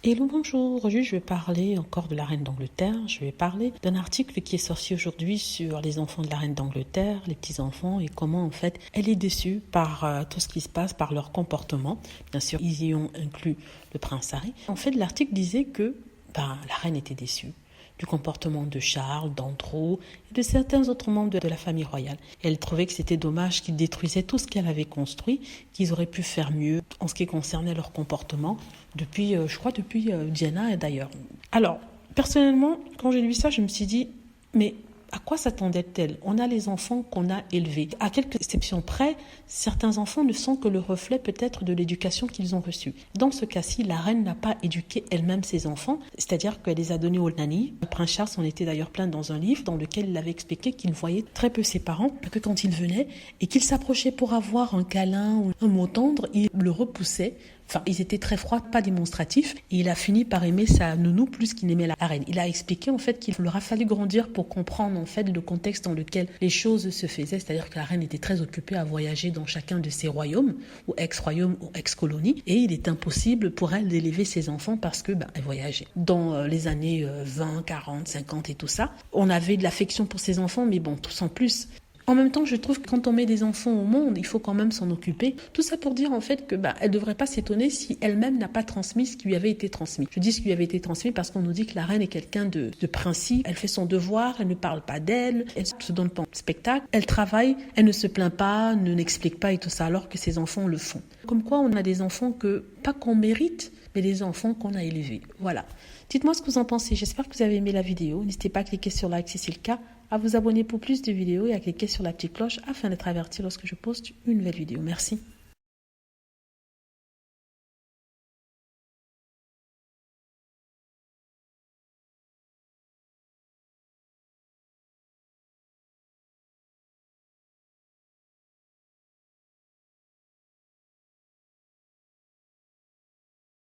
Hello, bonjour. Aujourd'hui, je vais parler encore de la reine d'Angleterre. Je vais parler d'un article qui est sorti aujourd'hui sur les enfants de la reine d'Angleterre, les petits-enfants, et comment, en fait, elle est déçue par tout ce qui se passe, par leur comportement. Bien sûr, ils y ont inclus le prince Harry. En fait, l'article disait que la reine était déçue du comportement de Charles, d'Andrew et de certains autres membres de la famille royale. Elle trouvait que c'était dommage qu'ils détruisaient tout ce qu'elle avait construit, qu'ils auraient pu faire mieux en ce qui concernait leur comportement depuis Diana d'ailleurs. Alors, personnellement, quand j'ai lu ça, je me suis dit, mais à quoi s'attendait-elle? On a les enfants qu'on a élevés. À quelques exceptions près, certains enfants ne sont que le reflet peut-être de l'éducation qu'ils ont reçue. Dans ce cas-ci, la reine n'a pas éduqué elle-même ses enfants, c'est-à-dire qu'elle les a donnés aux nannies. Le prince Charles en était d'ailleurs plein dans un livre dans lequel il avait expliqué qu'il voyait très peu ses parents, que quand ils venaient et qu'ils s'approchaient pour avoir un câlin ou un mot tendre, il le repoussait. Enfin, ils étaient très froids, pas démonstratifs. Et il a fini par aimer sa nounou plus qu'il n'aimait la reine. Il a expliqué en fait qu'il leur a fallu grandir pour comprendre en fait le contexte dans lequel les choses se faisaient. C'est-à-dire que la reine était très occupée à voyager dans chacun de ses royaumes, ou ex-royaumes, ou ex-colonies. Et il est impossible pour elle d'élever ses enfants parce que elle voyageait. Dans les années 20, 40, 50 et tout ça, on avait de l'affection pour ses enfants, mais tout sans plus. En même temps, je trouve que quand on met des enfants au monde, il faut quand même s'en occuper. Tout ça pour dire en fait que elle devrait pas s'étonner si elle-même n'a pas transmis ce qui lui avait été transmis. Je dis ce qui lui avait été transmis parce qu'on nous dit que la reine est quelqu'un de principe. Elle fait son devoir, elle ne parle pas d'elle, elle se donne pas en spectacle, elle travaille, elle ne se plaint pas, n'explique pas et tout ça, alors que ses enfants le font. Comme quoi, on a des enfants pas qu'on mérite, mais des enfants qu'on a élevés. Voilà. Dites-moi ce que vous en pensez. J'espère que vous avez aimé la vidéo. N'hésitez pas à cliquer sur like si c'est le cas, à vous abonner pour plus de vidéos et à cliquer sur la petite cloche afin d'être averti lorsque je poste une nouvelle vidéo. Merci.